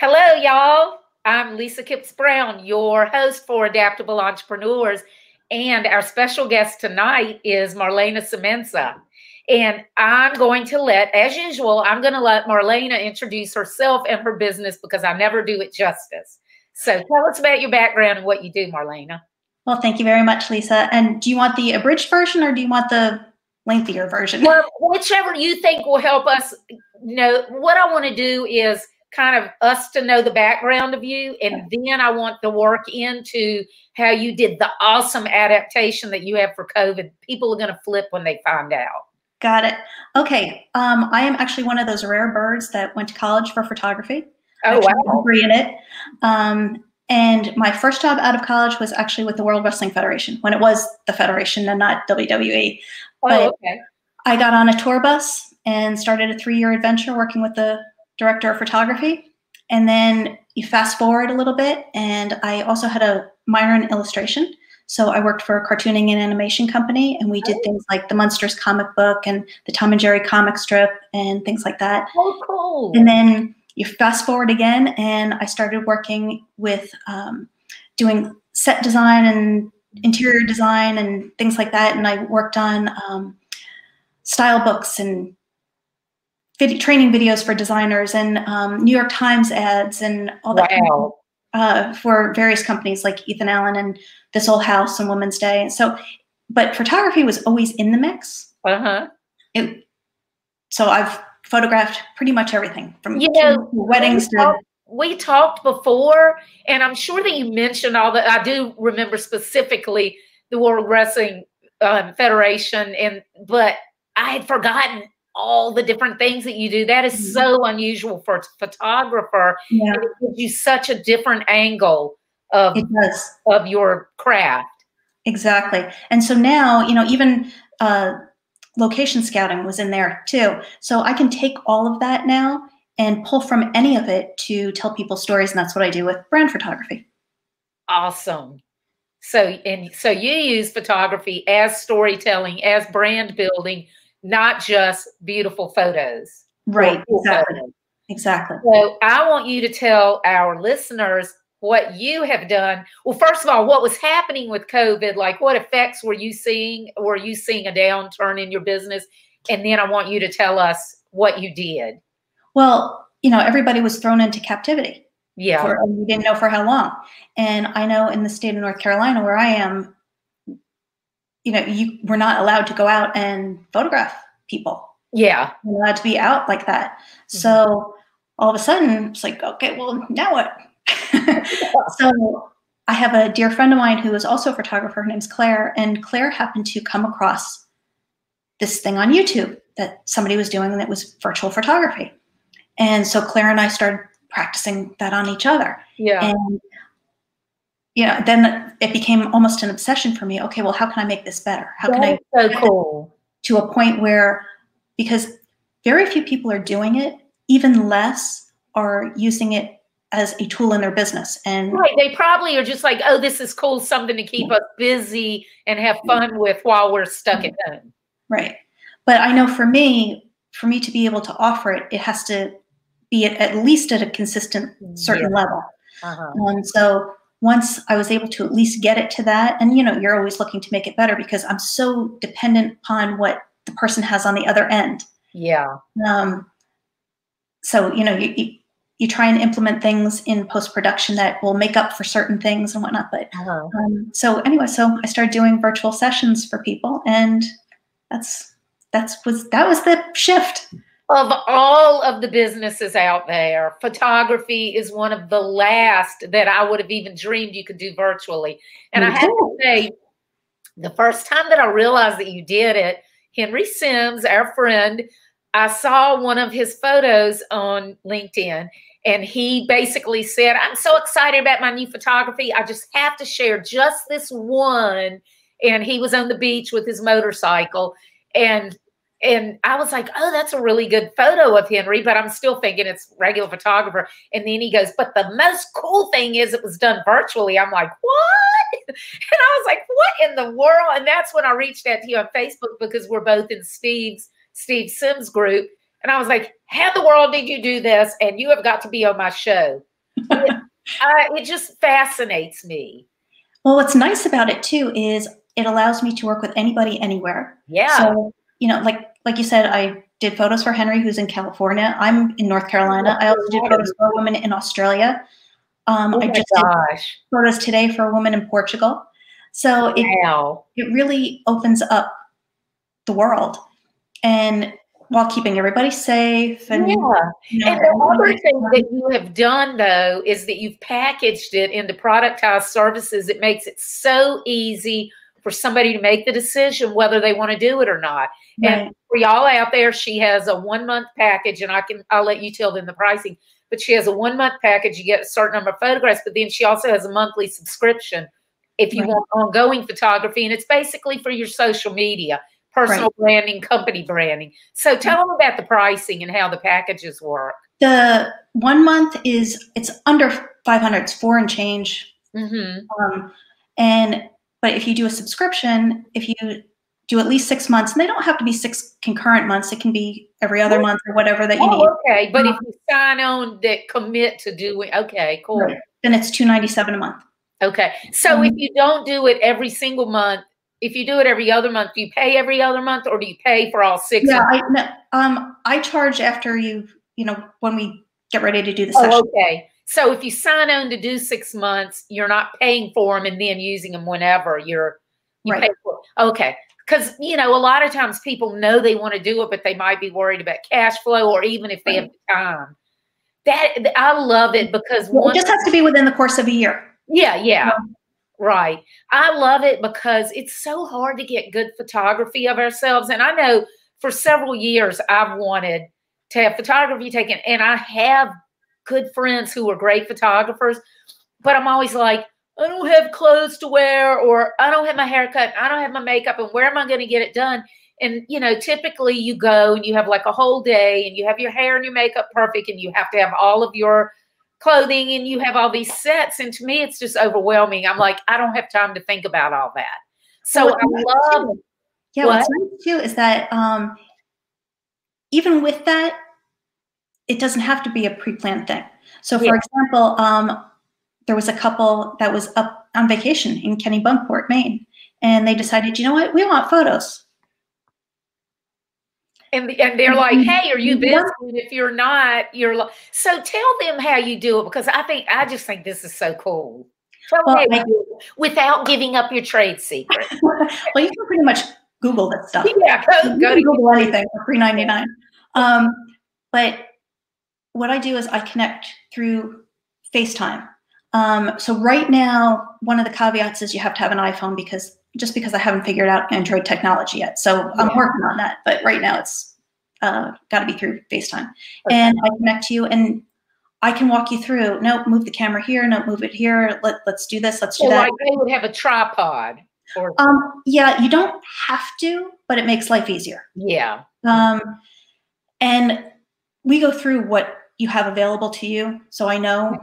Hello, y'all. I'm Lisa Kipps-Brown, your host for Adaptable Entrepreneurs. And our special guest tonight is Marlana Semenza. And I'm going to as usual, I'm going to let Marlana introduce herself and her business because I never do it justice. So tell us about your background and what you do, Marlana. Well, thank you very much, Lisa. And do you want the abridged version or do you want the lengthier version? Well, whichever you think will help us know. What I want to do is kind of us to know the background of you, and then I want to work into how you did the awesome adaptation that you have for COVID. People are going to flip when they find out. Got it. Okay. I am actually one of those rare birds that went to college for photography. Oh, wow. Degree in it. And my first job out of college was actually with the World Wrestling Federation, when it was the Federation and not WWE. Oh, okay. I got on a tour bus and started a 3-year adventure working with the director of photography. And then you fast forward a little bit, and I also had a minor in illustration. So I worked for a cartooning and animation company, and we did things like the Munsters comic book and the Tom and Jerry comic strip and things like that. Oh, cool. And then you fast forward again, and I started working with doing set design and interior design and things like that. And I worked on style books and training videos for designers and New York Times ads and all that. Wow. For various companies like Ethan Allen and This Old House and Women's Day. And so, but photography was always in the mix. So I've photographed pretty much everything from weddings to. We talked before, and I'm sure that you mentioned all that. I do remember specifically the World Wrestling Federation, but I had forgotten all the different things that you do. That is so unusual for a photographer. Yeah. And it gives you such a different angle of your craft. Exactly. And so now, even location scouting was in there too. So I can take all of that now and pull from any of it to tell people stories. And that's what I do with brand photography. Awesome. So you use photography as storytelling, as brand building, not just beautiful photos. Right. Exactly. So I want you to tell our listeners what you have done. Well, first of all, what was happening with COVID? Like, what effects were you seeing? Were you seeing a downturn in your business? And then I want you to tell us what you did. Well, everybody was thrown into captivity. Yeah. We didn't know for how long. And I know in the state of North Carolina, where I am, you were not allowed to go out and photograph people. Yeah. You're allowed to be out like that. So all of a sudden it's like, okay, well, now what? So I have a dear friend of mine who is also a photographer. Her name's Claire. And Claire happened to come across this thing on YouTube that somebody was doing that was virtual photography. And so Claire and I started practicing that on each other. Yeah. And then it became almost an obsession for me. Okay, well, how can I make this better? How can I so cool to a point where, because very few people are doing it, even less are using it as a tool in their business. And they probably are just like, oh, this is cool, something to keep us busy and have fun with while we're stuck at home. Right. But I know for me to be able to offer it, it has to be at least at a consistent certain level. So once I was able to at least get it to that, and you're always looking to make it better because I'm so dependent upon what the person has on the other end. Yeah. So you try and implement things in post-production that will make up for certain things and whatnot. But so anyway, so I started doing virtual sessions for people, and that was the shift. Of all of the businesses out there, photography is one of the last that I would have even dreamed you could do virtually. And I have to say, the first time that I realized that you did it, Henry Sims, our friend, I saw one of his photos on LinkedIn, and he basically said, I'm so excited about my new photography. I just have to share just this one. And he was on the beach with his motorcycle. And I was like, oh, that's a really good photo of Henry, but I'm still thinking it's regular photographer. And then he goes, but the most cool thing is it was done virtually. I'm like, what? And I was like, what in the world? And that's when I reached out to you on Facebook, because we're both in Steve Sims' group. And I was like, how in the world did you do this? And you have got to be on my show. It just fascinates me. Well, what's nice about it too is it allows me to work with anybody anywhere. Yeah. So, you know, like you said, I did photos for Henry, who's in California. I'm in North Carolina. I also did photos for a woman in Australia. I just did photos today for a woman in Portugal. So it really opens up the world, and while keeping everybody safe. And, you know, and the other thing that you have done, though, is that you've packaged it into productized services. It makes it so easy for somebody to make the decision whether they want to do it or not. Right. And for y'all out there, she has a 1-month package, and I'll let you tell them the pricing. But she has a 1-month package. You get a certain number of photographs, but then she also has a monthly subscription if you want ongoing photography. And it's basically for your social media, personal branding, company branding. So tell them about the pricing and how the packages work. The 1 month it's under $500. It's $4 and change. But if you do a subscription, if you do at least 6 months, and they don't have to be 6 concurrent months, it can be every other month or whatever that you need. Okay, but if you sign on that commit to doing, okay, cool. Then it's $297 a month. Okay, so if you don't do it every single month, if you do it every other month, do you pay every other month, or do you pay for all 6? Yeah, I charge after when we get ready to do the session. Okay. So if you sign on to do 6 months, you're not paying for them and then using them whenever you pay for them. Okay. Because, a lot of times people know they want to do it, but they might be worried about cash flow, or even if they have the time. I love it because it just has to be within the course of a year. Yeah. Right. I love it because it's so hard to get good photography of ourselves. And I know for several years I've wanted to have photography taken, and I have good friends who are great photographers, but I'm always like, I don't have clothes to wear, or I don't have my hair cut, I don't have my makeup, and where am I going to get it done? And, typically you go and you have like a whole day and you have your hair and your makeup perfect, and you have to have all of your clothing, and you have all these sets. And to me, it's just overwhelming. I'm like, I don't have time to think about all that. So I love. Yeah, what's nice too is that even with that, it doesn't have to be a pre-planned thing. So, for example, there was a couple that was up on vacation in Kennebunkport, Maine, and they decided, you know what, we want photos. And they're like, hey, are you busy? And if you're not, you're like, so tell them how you do it, because I just think this is so cool. Tell them how you do it without giving up your trade secret. Well, you can pretty much Google that stuff. Yeah, go to Google anything for $3.99. But what I do is I connect through FaceTime. So right now, one of the caveats is you have to have an iPhone, because I haven't figured out Android technology yet. So I'm working on that. But right now it's got to be through FaceTime. Okay. And I connect to you, and I can walk you through. Nope, move the camera here. Nope, move it here. Let's do this. Let's do that. Like they would have a tripod. Yeah, you don't have to, but it makes life easier. Yeah. And we go through what you have available to you, so I know.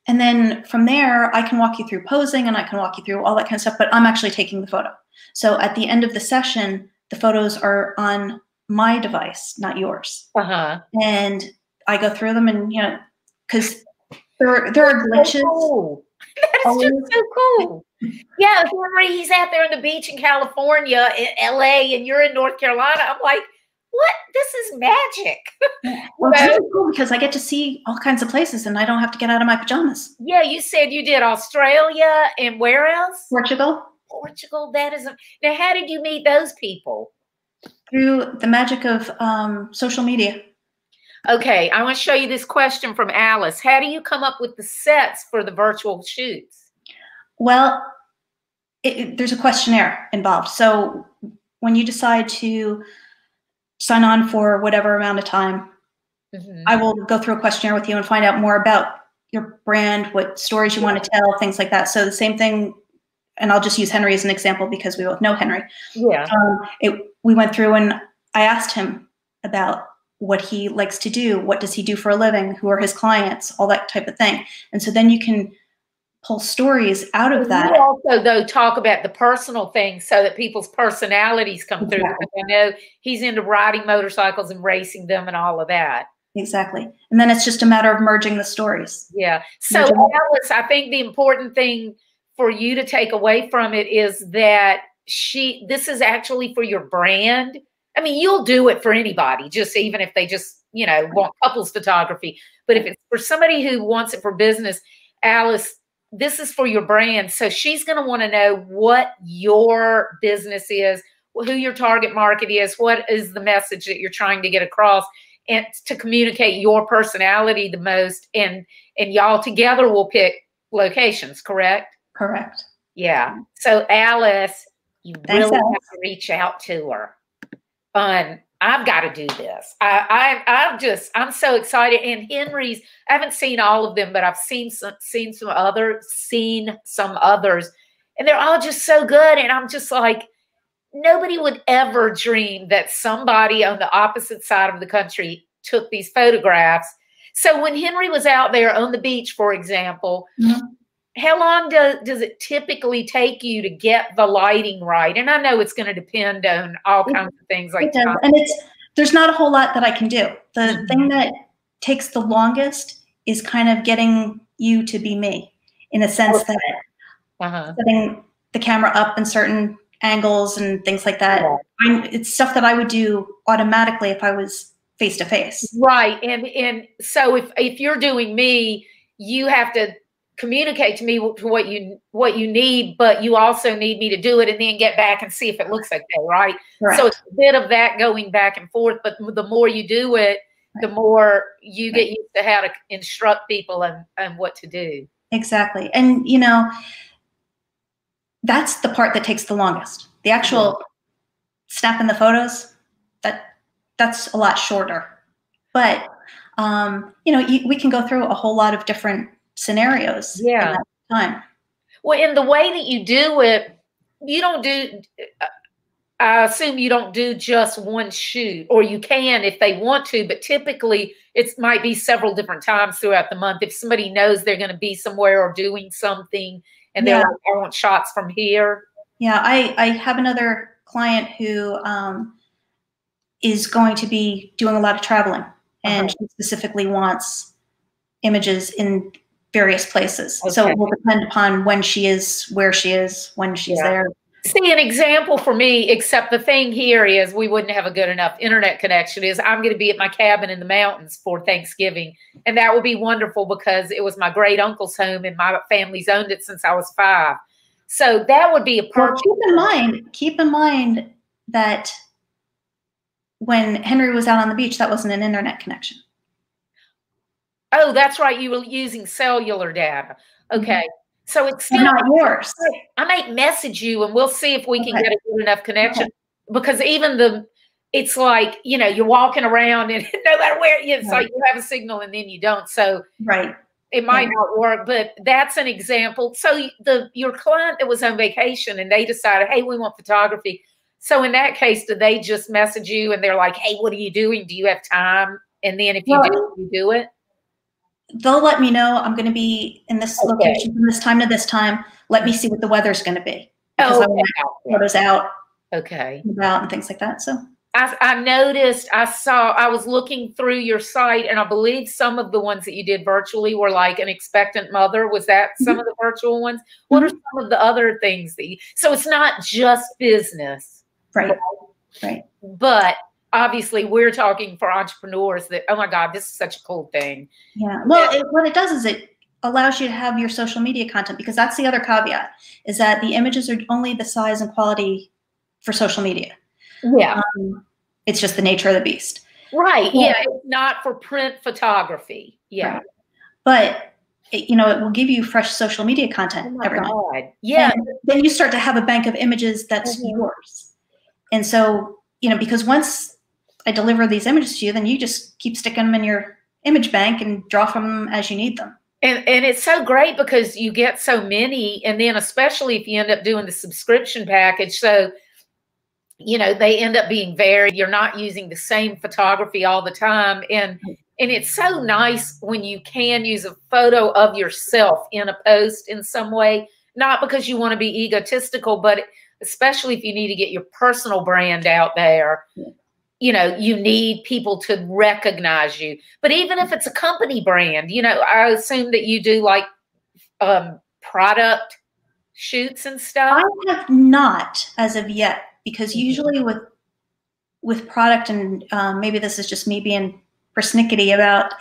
And then from there, I can walk you through posing, and I can walk you through all that kind of stuff, but I'm actually taking the photo. So at the end of the session, the photos are on my device, not yours. And I go through them, and, because there are glitches. Cool. That is just so cool. Yeah, Henry, he's out there on the beach in California, in LA, and you're in North Carolina. I'm like, what? This is magic. Well, it's really cool because I get to see all kinds of places, and I don't have to get out of my pajamas. Yeah, you said you did Australia, and where else? Portugal. Portugal. Now, how did you meet those people? Through the magic of social media. Okay, I want to show you this question from Alice. How do you come up with the sets for the virtual shoots? Well, there's a questionnaire involved. So when you decide to sign on for whatever amount of time, I will go through a questionnaire with you and find out more about your brand, what stories you want to tell, things like that. So the same thing, and I'll just use Henry as an example because we both know Henry. Yeah. We went through, and I asked him about what he likes to do, what does he do for a living, who are his clients, all that type of thing. And so then you can pull stories out of that. You also, though, talk about the personal things so that people's personalities come through. Because I know he's into riding motorcycles and racing them and all of that. Exactly. And then it's just a matter of merging the stories. Yeah. So, Alice, I think the important thing for you to take away from it is that this is actually for your brand. I mean, you'll do it for anybody, just even if they just, you know, want couples photography. But if it's for somebody who wants it for business, Alice, this is for your brand. So she's going to want to know what your business is, who your target market is, what is the message that you're trying to get across, and to communicate your personality the most. And y'all together will pick locations, correct? Correct. Yeah. So Alice, you really have to reach out to her. I've got to do this. I'm so excited. And Henry's, I haven't seen all of them, but I've seen some others, and they're all just so good. And I'm just like, nobody would ever dream that somebody on the opposite side of the country took these photographs. So when Henry was out there on the beach, for example, how long does it typically take you to get the lighting right? And I know it's going to depend on all kinds of things like that. And there's not a whole lot that I can do. The thing that takes the longest is kind of getting you to be me, in a sense that setting the camera up in certain angles and things like that. It's stuff that I would do automatically if I was face to face. Right. And so if you're doing me, you have to communicate to me what you need, but you also need me to do it and then get back and see if it looks okay, right? Correct. So it's a bit of that going back and forth, but the more you do it, the more you get used to how to instruct people and what to do. Exactly. And, you know, that's the part that takes the longest. The actual snapping the photos, that's a lot shorter. But, you know, we can go through a whole lot of different scenarios in that time. Well, in the way that you do it, you don't do, I assume you don't do just one shoot, or you can if they want to, but typically it might be several different times throughout the month. If somebody knows they're going to be somewhere or doing something and they're like, I want shots from here. Yeah, I have another client who is going to be doing a lot of traveling, and she specifically wants images in various places. So it will depend upon when she is, where she is, when she's there. See, an example for me, except the thing here is we wouldn't have a good enough internet connection, is I'm going to be at my cabin in the mountains for Thanksgiving. And that would be wonderful because it was my great uncle's home and my family's owned it since I was 5. So that would be a perfect. Well, keep in mind that when Henry was out on the beach, that wasn't an internet connection. Oh, that's right. You were using cellular data. Okay. So it's still not yours. I might message you and we'll see if we can get a good enough connection. Because even it's like, you know, you're walking around and no matter where, it's like you have a signal and then you don't. So it might not work, but that's an example. So your client that was on vacation and they decided, hey, we want photography. So in that case, do they just message you and they're like, hey, what are you doing? Do you have time? And then if you do, you do it? They'll let me know I'm going to be in this location from this time to this time. Let me see what the weather's going to be. Because I want photos out, about and things like that. So I noticed, I was looking through your site, and I believe some of the ones that you did virtually were like an expectant mother. Was that some of the virtual ones? What are some of the other things that so it's not just business. Right. But obviously we're talking for entrepreneurs that, oh my God, this is such a cool thing. Yeah. Well, what it does is it allows you to have your social media content, because that's the other caveat, is that the images are only the size and quality for social media. Yeah. It's just the nature of the beast. Right. Yeah. It's not for print photography. Yeah. Right. But it will give you fresh social media content every night. Yeah. And then you start to have a bank of images that's yours. And so, because once I deliver these images to you, then you just keep sticking them in your image bank and draw from them as you need them. And it's so great because you get so many, and then especially if you end up doing the subscription package. So you know, they end up being varied. You're not using the same photography all the time. And it's so nice when you can use a photo of yourself in a post in some way, not because you want to be egotistical, but especially if you need to get your personal brand out there. You know, you need people to recognize you. But even if it's a company brand, you know, I assume that you do like product shoots and stuff. I have not as of yet, because usually with product, and maybe this is just me being persnickety about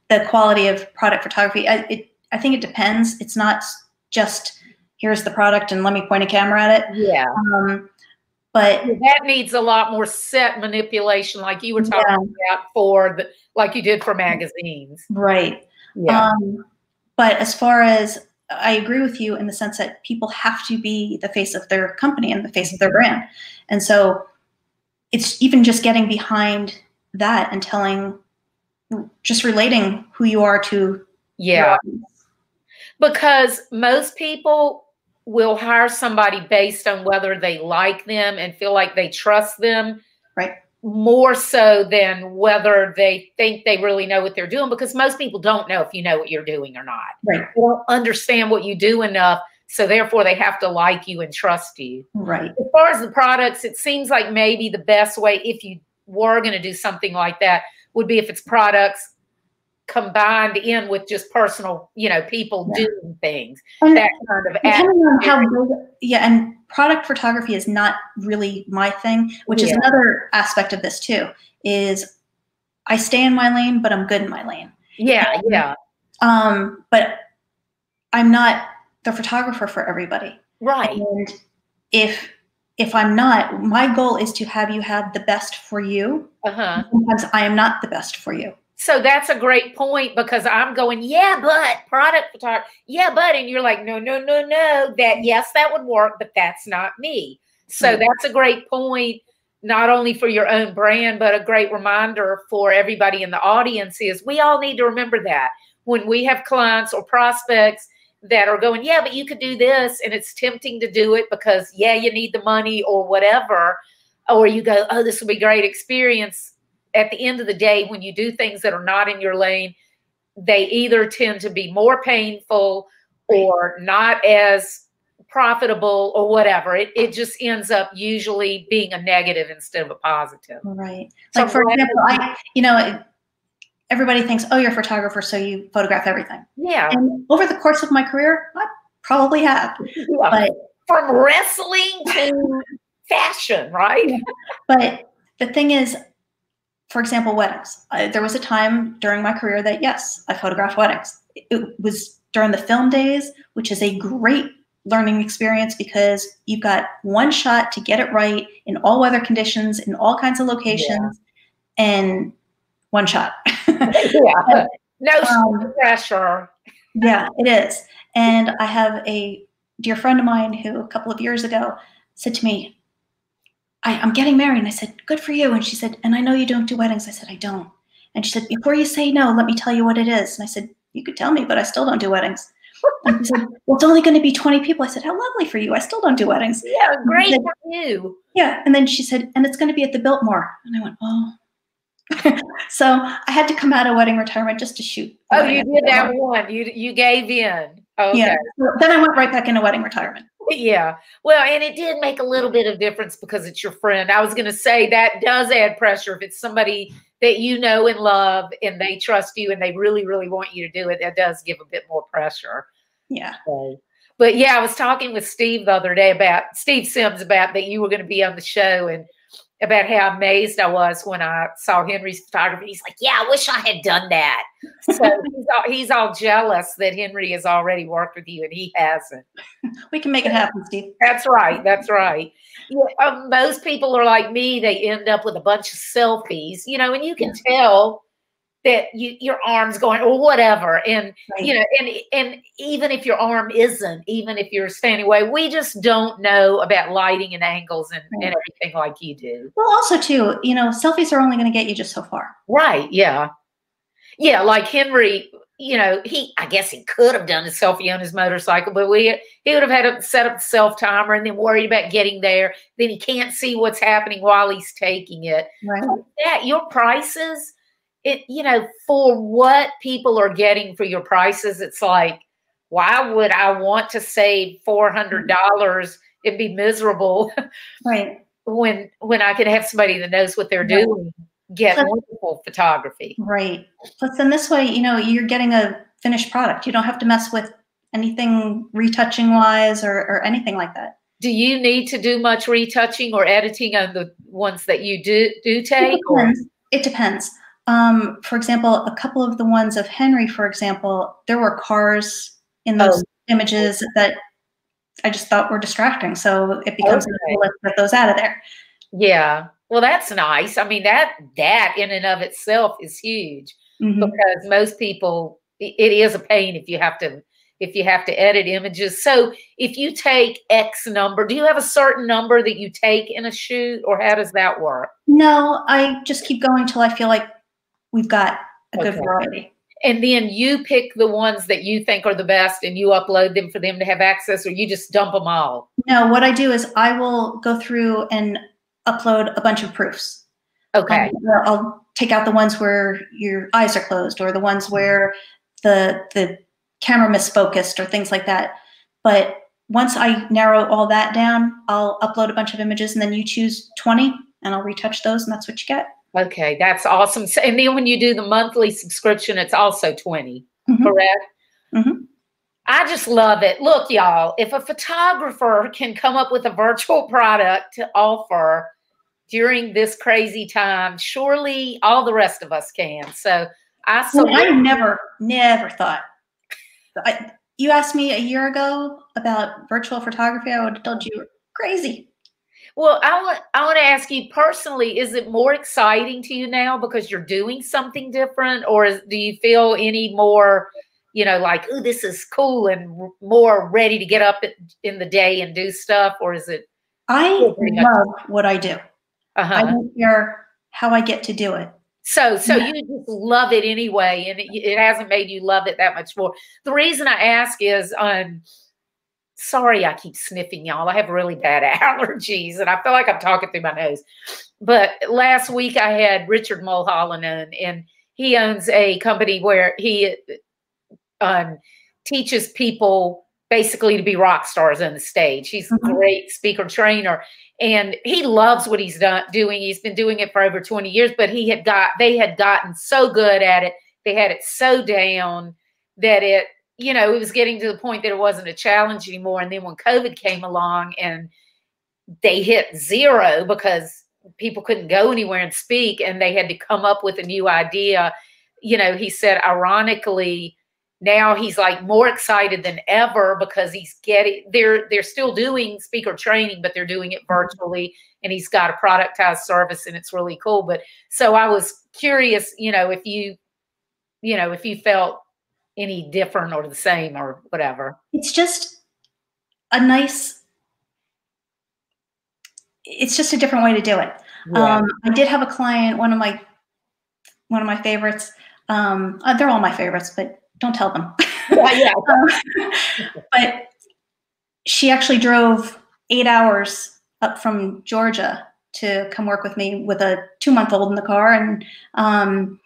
the quality of product photography. I think it depends. It's not just here's the product and let me point a camera at it. Yeah. But that needs a lot more set manipulation, like you were talking about for like you did for magazines. Right. Yeah. But as far as, I agree with you in the sense that people have to be the face of their company and the face of their brand. And so it's even just getting behind that and just relating who you are to. Yeah. Because most people will hire somebody based on whether they like them and feel like they trust them. Right. More so than whether they think they really know what they're doing, because most people don't know if you know what you're doing or not. Right. They don't understand what you do enough, so therefore they have to like you and trust you. Right. As far as the products, it seems like maybe the best way, if you were going to do something like that, would be if it's products combined in with just personal, you know, people doing things. And that kind of and product photography is not really my thing, which is another aspect of this too, is I stay in my lane, but I'm good in my lane. Yeah, but I'm not the photographer for everybody. Right. And if I'm not, my goal is to have you have the best for you. Sometimes I am not the best for you. So that's a great point, because I'm going, yeah, but product photography, yeah, but, and you're like, no, that, yes, that would work, but that's not me. So that's a great point, not only for your own brand, but a great reminder for everybody in the audience is we all need to remember that when we have clients or prospects that are going, yeah, but you could do this, and it's tempting to do it because, yeah, you need the money or whatever, or you go, oh, this will be a great experience. At the end of the day, when you do things that are not in your lane, they either tend to be more painful or not as profitable or whatever. It just ends up usually being a negative instead of a positive. Right. Like, for example, everybody thinks, oh, you're a photographer, so you photograph everything. Yeah. And over the course of my career, I probably have. Yeah. But from wrestling to fashion, right? Yeah. But the thing is, for example, weddings. There was a time during my career that, yes, I photographed weddings. It was during the film days, which is a great learning experience because you've got one shot to get it right in all weather conditions, in all kinds of locations, and one shot. No pressure. Yeah, it is. And I have a dear friend of mine who a couple of years ago said to me, I'm getting married. And I said, good for you. And she said, and I know you don't do weddings. I said, I don't. And she said, before you say no, let me tell you what it is. And I said, you could tell me, but I still don't do weddings. And she said, well, it's only going to be 20 people. I said, how lovely for you. I still don't do weddings. Yeah, great for you. Yeah. And then she said, and it's going to be at the Biltmore. And I went, oh. So I had to come out of wedding retirement just to shoot. Oh, you did that one. You gave in. Okay. Yeah. Then I went right back into wedding retirement. Yeah. Well, and it did make a little bit of difference because it's your friend. I was going to say that does add pressure. If it's somebody that you know and love and they trust you and they really, really want you to do it, that does give a bit more pressure. Yeah. So, but yeah, I was talking with Steve the other day Steve Sims about that you were going to be on the show and about how amazed I was when I saw Henry's photography. He's like, yeah, I wish I had done that. So he's all jealous that Henry has already worked with you and he hasn't. We can make it happen, Steve. That's right. That's right. Yeah, most people are like me. They end up with a bunch of selfies, and you can tell that your arm's going or whatever. And, and even if your arm isn't, even if you're standing away, we just don't know about lighting and angles and everything like you do. Well, also too, selfies are only going to get you just so far. Right. Yeah. Yeah. Like Henry, I guess he could have done a selfie on his motorcycle, but he would have had to set up the self timer and then worried about getting there. Then he can't see what's happening while he's taking it. Right. That your prices, for what people are getting for your prices, it's like, why would I want to save $400 and be miserable? Right. when I could have somebody that knows what they're doing get wonderful photography. Right. Plus, then this way, you're getting a finished product. You don't have to mess with anything retouching wise or anything like that. Do you need to do much retouching or editing on the ones that you do take? It depends. For example, a couple of the ones of Henry, for example, there were cars in those images that I just thought were distracting. So it becomes let's get those out of there. Yeah. Well, that's nice. I mean, that in and of itself is huge because most people, it is a pain if you have to edit images. So if you take X number, do you have a certain number that you take in a shoot, or how does that work? No, I just keep going till I feel like we've got a good variety. And then you pick the ones that you think are the best and you upload them for them to have access, or you just dump them all? No, what I do is I will go through and upload a bunch of proofs. Okay. I'll take out the ones where your eyes are closed, or the ones where the camera misfocused, or things like that. But once I narrow all that down, I'll upload a bunch of images, and then you choose 20 and I'll retouch those, and that's what you get. Okay, that's awesome. So, and then when you do the monthly subscription, it's also 20, correct? I just love it. Look, y'all, if a photographer can come up with a virtual product to offer during this crazy time, surely all the rest of us can. So I never thought. You asked me a year ago about virtual photography, I would have told you you were crazy. Well, I want to ask you personally, is it more exciting to you now because you're doing something different, or do you feel any more, like, oh, this is cool, and more ready to get up in the day and do stuff? Or is it? I love what I do. I don't care how I get to do it. So you just love it anyway, and it hasn't made you love it that much more. The reason I ask is, sorry, I keep sniffing, y'all. I have really bad allergies, and I feel like I'm talking through my nose. But last week I had Richard Mulholland on, and he owns a company where he teaches people basically to be rock stars on the stage. He's a great speaker trainer, and he loves what he's doing. He's been doing it for over 20 years, but they had gotten so good at it. They had it so down that it was getting to the point that it wasn't a challenge anymore. And then when COVID came along and they hit zero because people couldn't go anywhere and speak, and they had to come up with a new idea, he said, ironically, now he's like more excited than ever because they're still doing speaker training, but they're doing it virtually, and he's got a productized service, and it's really cool. But so I was curious, if you felt any different or the same or whatever. It's just a different way to do it. Yeah. I did have a client, one of my favorites. They're all my favorites, but don't tell them. Yeah. But she actually drove 8 hours up from Georgia to come work with me with a 2-month-old in the car. And I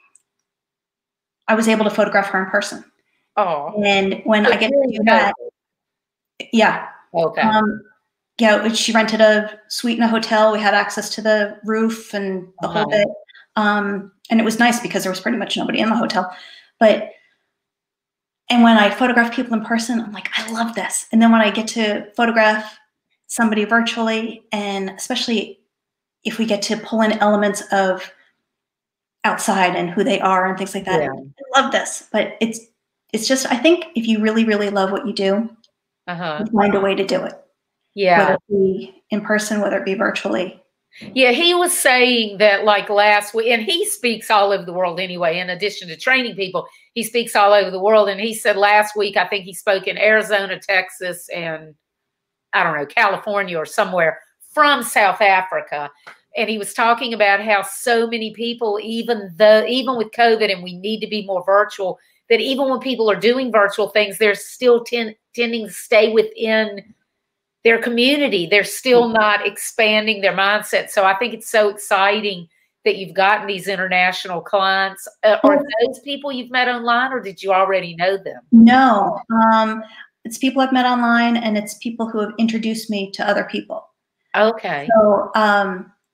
was able to photograph her in person. Oh. And when I get to do that, yeah. Okay. She rented a suite in a hotel. We had access to the roof and the whole bit. And it was nice because there was pretty much nobody in the hotel. And when I photograph people in person, I'm like, I love this. And then when I get to photograph somebody virtually, and especially if we get to pull in elements of outside and who they are and things like that, I love this. But it's just, I think if you really, really love what you do, you find a way to do it. Yeah. Whether it be in person, whether it be virtually. Yeah, he was saying that like last week, and he speaks all over the world anyway, in addition to training people, he speaks all over the world. And he said last week, I think he spoke in Arizona, Texas, and I don't know, California or somewhere from South Africa. And he was talking about how so many people, even with COVID, and we need to be more virtual, that even when people are doing virtual things, they're still tending to stay within their community. They're still not expanding their mindset. So I think it's so exciting that you've gotten these international clients. Are those people you've met online, or did you already know them? No, it's people I've met online, and it's people who have introduced me to other people. Okay. So,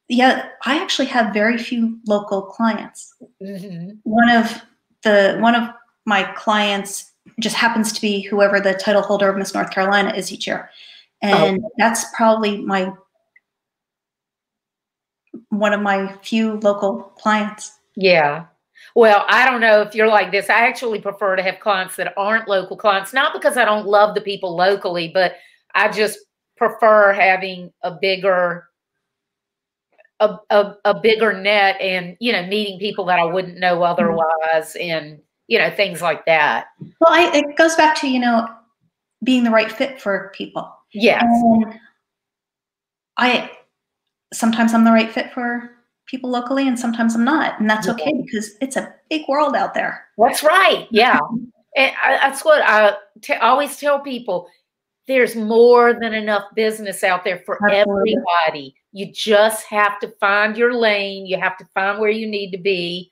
yeah, I actually have very few local clients. Mm-hmm. One of my clients just happens to be whoever the title holder of Miss North Carolina is each year. And that's probably one of my few local clients. Yeah. Well, I don't know if you're like this. I actually prefer to have clients that aren't local clients, not because I don't love the people locally, but I just prefer having a bigger net and, you know, meeting people that I wouldn't know otherwise and, you know, things like that. Well, it goes back to, you know, being the right fit for people. Yes. And sometimes I'm the right fit for people locally and sometimes I'm not. And that's okay because it's a big world out there. That's right. Yeah. And that's what I always tell people. There's more than enough business out there for everybody. You just have to find your lane. You have to find where you need to be.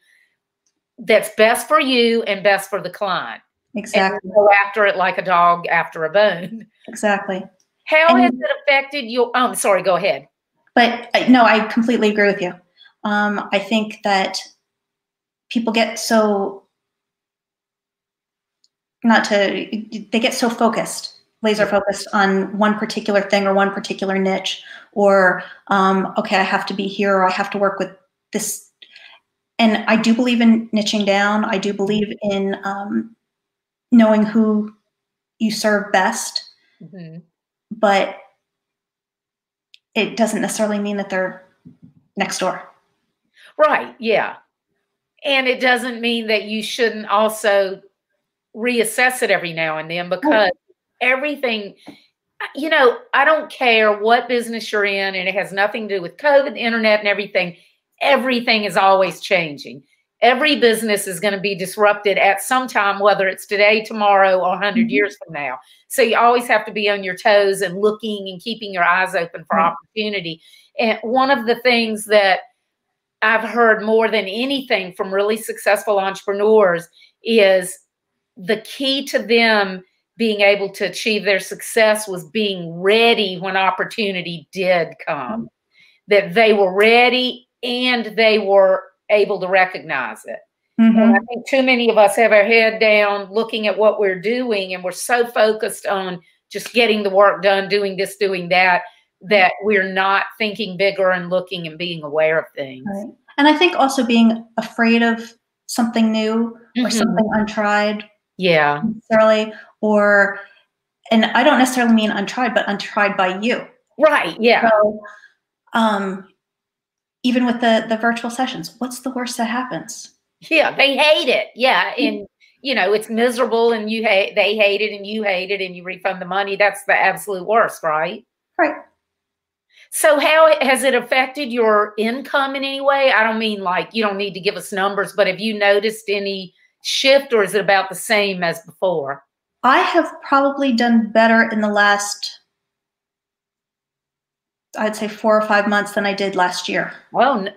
That's best for you and best for the client. Exactly. And go after it like a dog after a bone. Exactly. How has it affected you? Oh, I'm sorry. Go ahead. But no, I completely agree with you. I think that people get so they get so focused. Laser focused on one particular thing or one particular niche, or okay, I have to be here, or I have to work with this. And I do believe in niching down. I do believe in knowing who you serve best, but it doesn't necessarily mean that they're next door. Right. Yeah. And it doesn't mean that you shouldn't also reassess it every now and then, because everything, you know, I don't care what business you're in, and it has nothing to do with COVID, the internet, and everything. Everything is always changing. Every business is going to be disrupted at some time, whether it's today, tomorrow, or 100 years from now. So you always have to be on your toes and looking and keeping your eyes open for opportunity. And one of the things that I've heard more than anything from really successful entrepreneurs is the key to them being able to achieve their success was being ready when opportunity did come, that they were ready and they were able to recognize it. And I think too many of us have our head down looking at what we're doing, and we're so focused on just getting the work done, doing this, doing that, that we're not thinking bigger and looking and being aware of things. Right. And I think also being afraid of something new or something untried. Yeah. Necessarily, and I don't necessarily mean untried, but untried by you. Right. Yeah. So, even with the virtual sessions, what's the worst that happens? Yeah, they hate it. Yeah, and you know, it's miserable, and they hate it, and you hate it, and you refund the money. That's the absolute worst, right? Right. So how has it affected your income in any way? I don't mean like you don't need to give us numbers, but have you noticed any shift, or is it about the same as before? I have probably done better in the last, I'd say 4 or 5 months than I did last year. Well,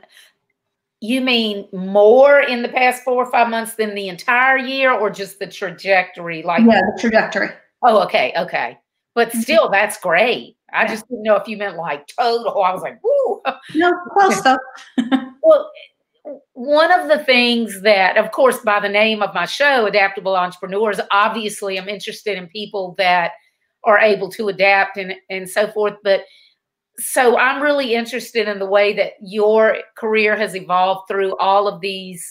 you mean more in the past 4 or 5 months than the entire year, or just the trajectory? Like, yeah, the trajectory. Oh, okay. Okay. But still, that's great. I just didn't know if you meant like total. I was like, woo. No, close though. Well, one of the things that, of course, by the name of my show, Adaptable Entrepreneurs, obviously I'm interested in people that are able to adapt and so forth. But so I'm really interested in the way that your career has evolved through all of these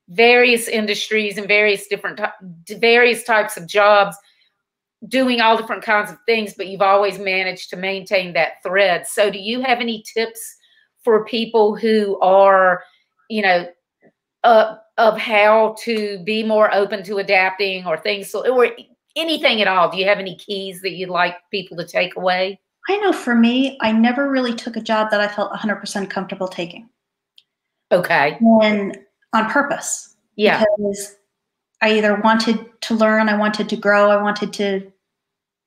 various industries and various types of jobs, doing all different kinds of things, but you've always managed to maintain that thread. So do you have any tips for people who are, you know, of how to be more open to adapting or things, or anything at all? Do you have any keys that you'd like people to take away? I know for me, I never really took a job that I felt 100% comfortable taking. Okay. And on purpose. Yeah. Because I either wanted to learn, I wanted to grow, I wanted to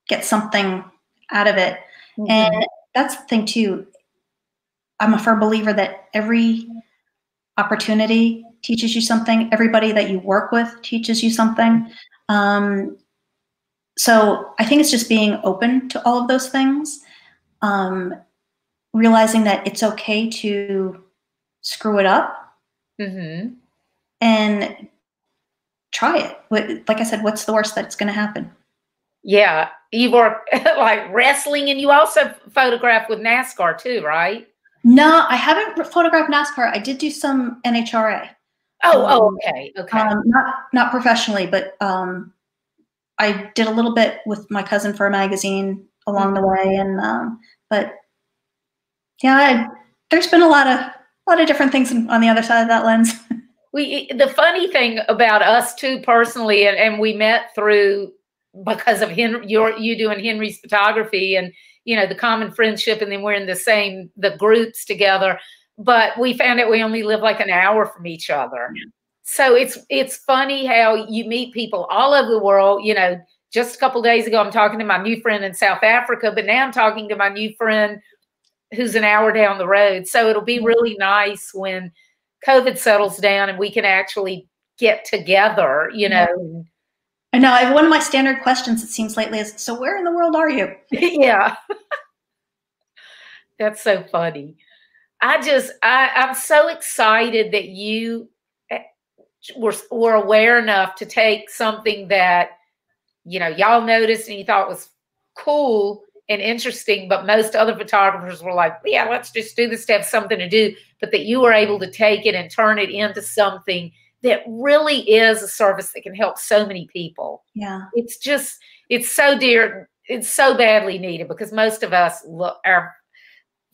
get something out of it. Mm-hmm. And that's the thing too. I'm a firm believer that every opportunity teaches you something. Everybody that you work with teaches you something. So I think it's just being open to all of those things, realizing that it's okay to screw it up, mm-hmm. and try it. Like I said, what's the worst that's going to happen? Yeah, you work like wrestling, and you also photograph with NASCAR too, right? No, I haven't photographed NASCAR. I did do some NHRA. Okay. Not professionally, but I did a little bit with my cousin for a magazine along the way, and but yeah, there's been a lot of different things on the other side of that lens. The funny thing about us too, personally, and we met through because of you doing Henry's photography, and the common friendship, and then we're in the groups together. But we found out we only live like an hour from each other. Yeah. So it's funny how you meet people all over the world. Just a couple of days ago, I'm talking to my new friend in South Africa, but now I'm talking to my new friend who's an hour down the road. So it'll be really nice when COVID settles down and we can actually get together, Yeah. I know. One of my standard questions, it seems lately, is, so where in the world are you? Yeah. That's so funny. I'm so excited that you were aware enough to take something that, y'all noticed and you thought was cool and interesting, but most other photographers were like, yeah, let's just do this to have something to do. But that you were able to take it and turn it into something that really is a service that can help so many people. Yeah. It's so dear. It's so badly needed, because most of us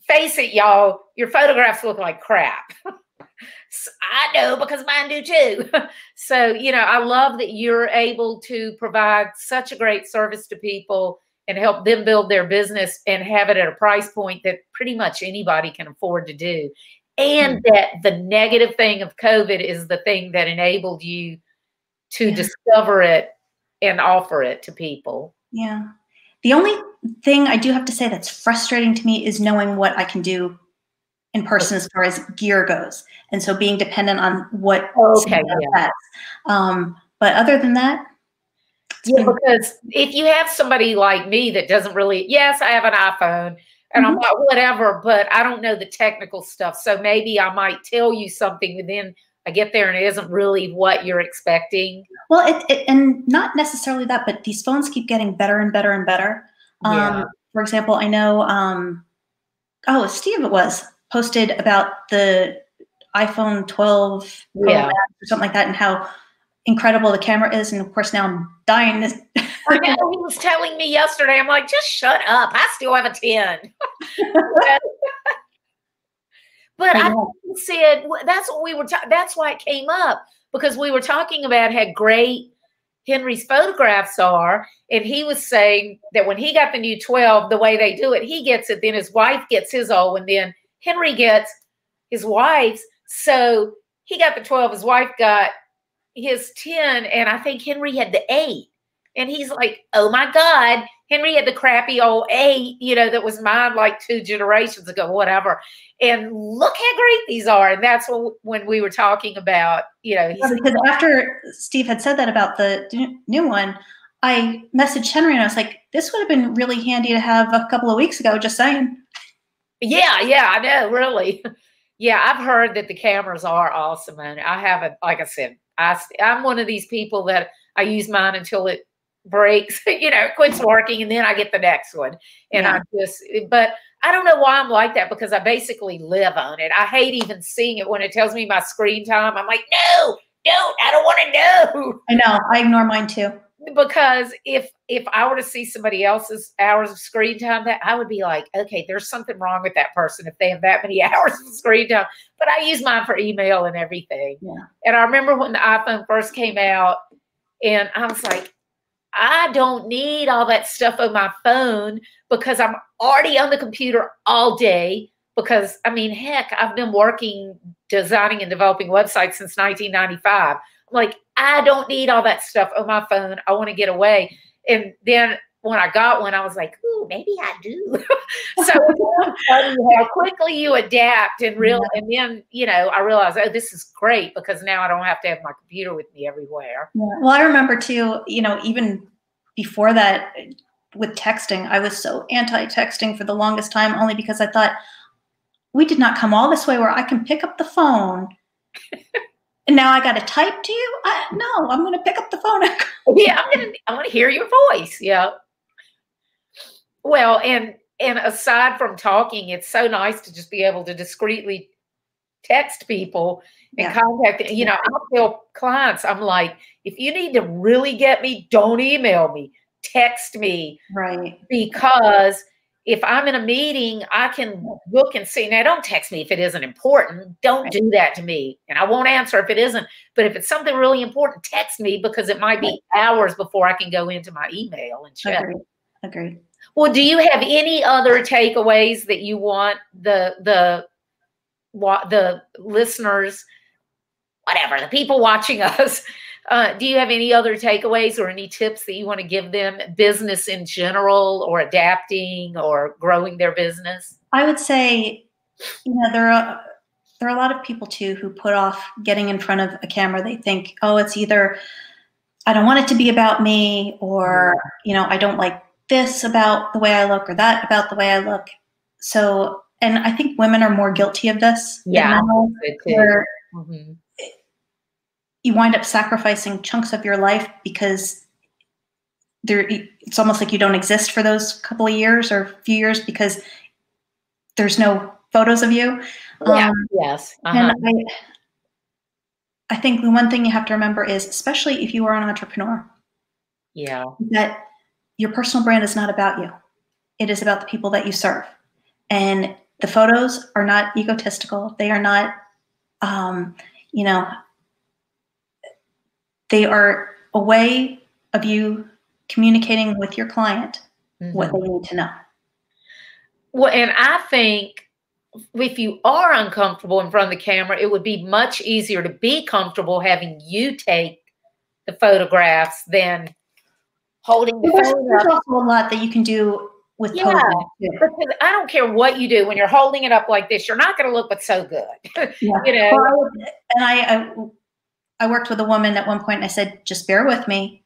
face it, y'all, your photographs look like crap. I know, because mine do too. So, I love that you're able to provide such a great service to people and help them build their business and have it at a price point that pretty much anybody can afford to do. And that the negative thing of COVID is the thing that enabled you to discover it and offer it to people. Yeah. The only thing I do have to say that's frustrating to me is knowing what I can do in person as far as gear goes. And so being dependent on what. Okay. Yeah. But other than that. Yeah, because if you have somebody like me that doesn't really, yes, I have an iPhone and I'm like, whatever, but I don't know the technical stuff. So maybe I might tell you something, but then I get there and it isn't really what you're expecting. Well, and not necessarily that, but these phones keep getting better and better and better. For example, I know, Steve posted about the iPhone 12 Pro Max or something like that, and how incredible the camera is. And of course, now I'm dying to. I know, he was telling me yesterday, I'm like, just shut up. I still have a 10. But I said, that's what we were that's why it came up, because we were talking about how great Henry's photographs are. And he was saying that when he got the new 12, the way they do it, he gets it, then his wife gets his old, and then Henry gets his wife's. So he got the 12, his wife got his 10, and I think Henry had the 8. And he's like, oh my God, Henry had the crappy old 8, that was mine like 2 generations ago, whatever. And look how great these are. And that's when we were talking about, because after Steve had said that about the new one, I messaged Henry and I was like, this would have been really handy to have a couple of weeks ago, just saying. Yeah, I know, really. Yeah, I've heard that the cameras are awesome. And I haven't, like I said, I'm one of these people that I use mine until it breaks, quits working, and then I get the next one. And but I don't know why I'm like that, because I basically live on it. I hate even seeing it when it tells me my screen time. I'm like, no, don't, I don't want to know. I know, I ignore mine too. Because if I were to see somebody else's hours of screen time, that I would be like, okay, there's something wrong with that person if they have that many hours of screen time. But I use mine for email and everything. Yeah. And I remember when the iPhone first came out, and I was like, I don't need all that stuff on my phone, because I'm already on the computer all day. Because, I mean, heck, I've been working, designing and developing websites since 1995. I'm like, I don't need all that stuff on my phone. I want to get away. And then when I got one, I was like, ooh, maybe I do. So it's funny how quickly you adapt and and then, you know, I realized, oh, this is great because now I don't have to have my computer with me everywhere. Yeah. Well, I remember too, you know, even before that with texting, I was so anti-texting for the longest time, only because I thought we did not come all this way where I can pick up the phone and now I got to type to you. No, I'm going to pick up the phone. Yeah, I want to hear your voice. Yeah. Well, and aside from talking, it's so nice to just be able to discreetly text people and contact, you know, I'll tell clients, I'm like, if you need to really get me, don't email me, text me. Right. Because if I'm in a meeting, I can look and see. Now, don't text me if it isn't important. Don't do that to me. And I won't answer if it isn't. But if it's something really important, text me because it might be hours before I can go into my email and check. Agreed. Well, do you have any other takeaways that you want the listeners, whatever, the people watching us, do you have any other takeaways or any tips that you want to give them, business in general or adapting or growing their business? I would say, you know, there are a lot of people too who put off getting in front of a camera. They think, oh, it's either I don't want it to be about me, or, you know, I don't like this about the way I look or that about the way I look. So, and I think women are more guilty of this. Yeah. Where you wind up sacrificing chunks of your life because it's almost like you don't exist for those couple of years or few years because there's no photos of you. Yeah. Yes. And I think the one thing you have to remember is, especially if you are an entrepreneur, that your personal brand is not about you. It is about the people that you serve. And the photos are not egotistical. They are not, you know, they are a way of you communicating with your client what they need to know. Well, and I think if you are uncomfortable in front of the camera, it would be much easier to be comfortable having you take the photographs than holding the phone up. There's also a lot that you can do with posing. Because I don't care what you do when you're holding it up like this, you're not going to look but so good. You know. Well, and I worked with a woman at one point, and I said, "Just bear with me.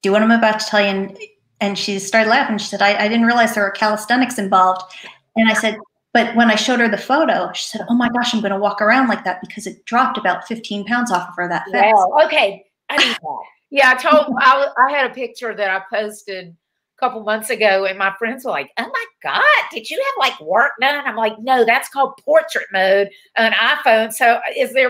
Do what I'm about to tell you." And she started laughing. She said, "I didn't realize there were calisthenics involved." And I said, but when I showed her the photo, she said, "Oh my gosh, I'm going to walk around like that because it dropped about 15 pounds off of her that fast." Wow. Okay. I need that. Yeah, I had a picture that I posted a couple months ago, and my friends were like, "Oh my God, did you have like work done?" And I'm like, "No, that's called portrait mode on an iPhone." So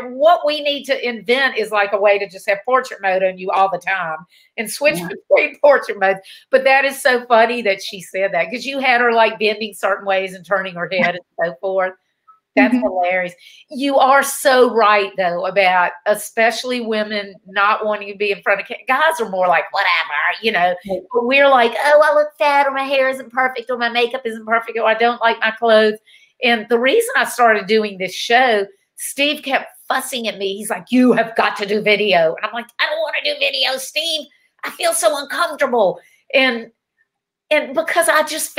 what we need to invent is like a way to just have portrait mode on you all the time and switch between portrait modes. But that is so funny that she said that, because you had her like bending certain ways and turning her head and so forth. That's hilarious. You are so right, though, about especially women not wanting to be in front of guys are more like, whatever, you know. But we're like, oh, I look fat, or my hair isn't perfect, or my makeup isn't perfect, or I don't like my clothes. And the reason I started doing this show, Steve kept fussing at me. He's like, you have got to do video. And I'm like, I don't want to do video, Steve. I feel so uncomfortable. And because I just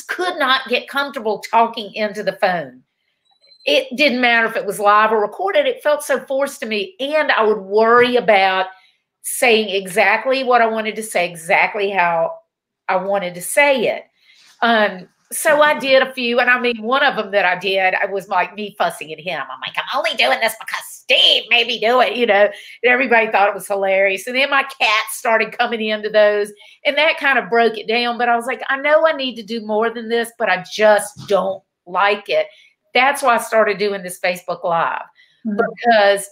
could not get comfortable talking into the phone. It didn't matter if it was live or recorded. It felt so forced to me. And I would worry about saying exactly what I wanted to say, exactly how I wanted to say it. So I did a few. And I mean, one of them that I did, I was like me fussing at him. I'm like, I'm only doing this because Steve made me do it, you know. And everybody thought it was hilarious. And then my cats started coming into those. And that kind of broke it down. But I was like, I know I need to do more than this, but I just don't like it. That's why I started doing this Facebook Live, because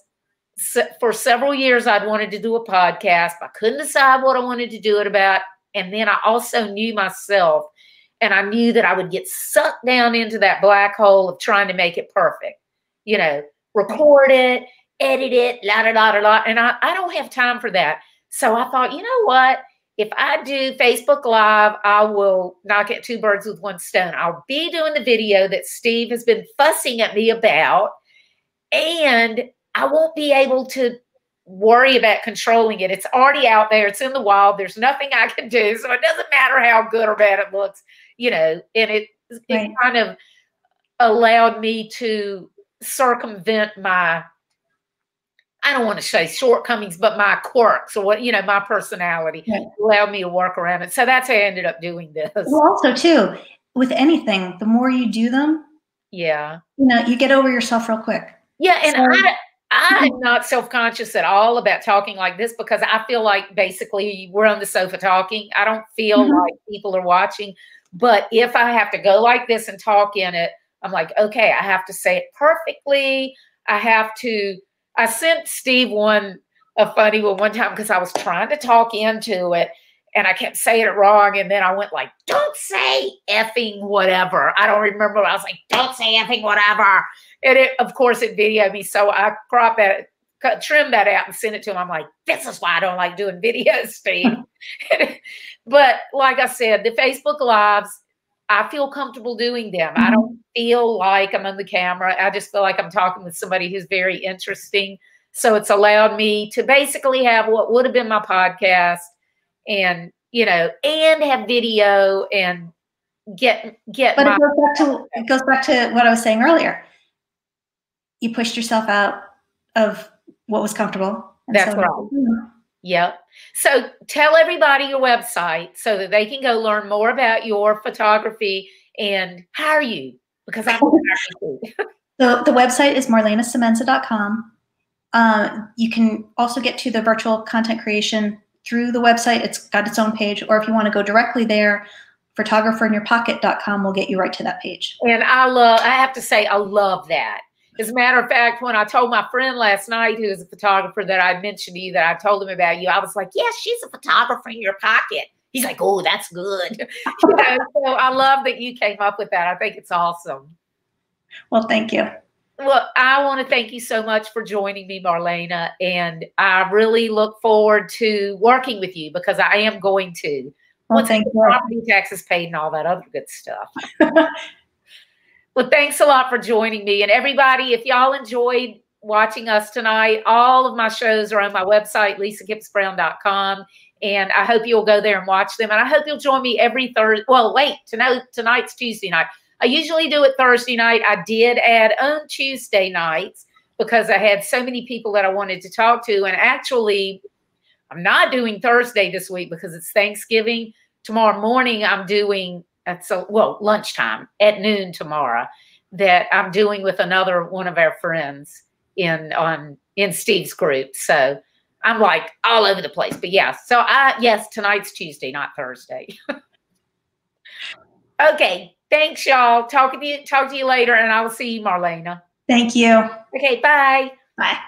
for several years I'd wanted to do a podcast. I couldn't decide what I wanted to do it about. And then I also knew myself, and I knew that I would get sucked down into that black hole of trying to make it perfect, you know, record it, edit it, and I don't have time for that. So I thought, you know what? If I do Facebook Live, I will knock at two birds with one stone. I'll be doing the video that Steve has been fussing at me about, and I won't be able to worry about controlling it. It's already out there. It's in the wild. There's nothing I can do. So it doesn't matter how good or bad it looks, you know, and it kind of allowed me to circumvent my, I don't want to say shortcomings, but my quirks or what, you know, my personality allowed me to work around it. So that's how I ended up doing this. Well, also too, with anything, the more you do them, you know, you get over yourself real quick. Yeah. And so, I'm not self-conscious at all about talking like this because I feel like basically we're on the sofa talking. I don't feel like people are watching. But if I have to go like this and talk in it, I'm like, okay, I have to say it perfectly. I sent Steve a funny one time because I was trying to talk into it and I kept saying it wrong. And then I went like, don't say effing whatever. I don't remember. I was like, don't say effing whatever. And of course, it videoed me. So I trimmed that out and sent it to him. I'm like, this is why I don't like doing videos, Steve. But like I said, the Facebook Lives, I feel comfortable doing them. I don't feel like I'm on the camera. I just feel like I'm talking with somebody who's very interesting. So it's allowed me to basically have what would have been my podcast and, you know, and have video and get. But it goes back to what I was saying earlier. You pushed yourself out of what was comfortable. That's right. Yep. So tell everybody your website so that they can go learn more about your photography and hire you because I'm the website is marlanasemenza.com. You can also get to the virtual content creation through the website. It's got its own page, or if you want to go directly there, photographerinyourpocket.com will get you right to that page. And I have to say, I love that. As a matter of fact, when I told my friend last night, who is a photographer that I mentioned to you, that I told him about you, I was like, yes, she's a photographer in your pocket. He's like, oh, that's good. You know, so I love that you came up with that. I think it's awesome. Well, thank you. Well, I want to thank you so much for joining me, Marlana. And I really look forward to working with you because I am going to. Well, thank you. Property taxes paid and all that other good stuff. Well, thanks a lot for joining me. And everybody, if y'all enjoyed watching us tonight, all of my shows are on my website, lisakipps-brown.com. And I hope you'll go there and watch them. And I hope you'll join me every Thursday. Well, wait, tonight's Tuesday night. I usually do it Thursday night. I did add on Tuesday nights because I had so many people that I wanted to talk to. And actually, I'm not doing Thursday this week because it's Thanksgiving. Tomorrow morning, I'm doing lunchtime at noon tomorrow that I'm doing with another one of our friends in Steve's group. So I'm like all over the place, but yeah. So yes, tonight's Tuesday, not Thursday. Okay. Thanks, y'all. Talk to you later, and I will see you, Marlana. Thank you. Okay. Bye. Bye.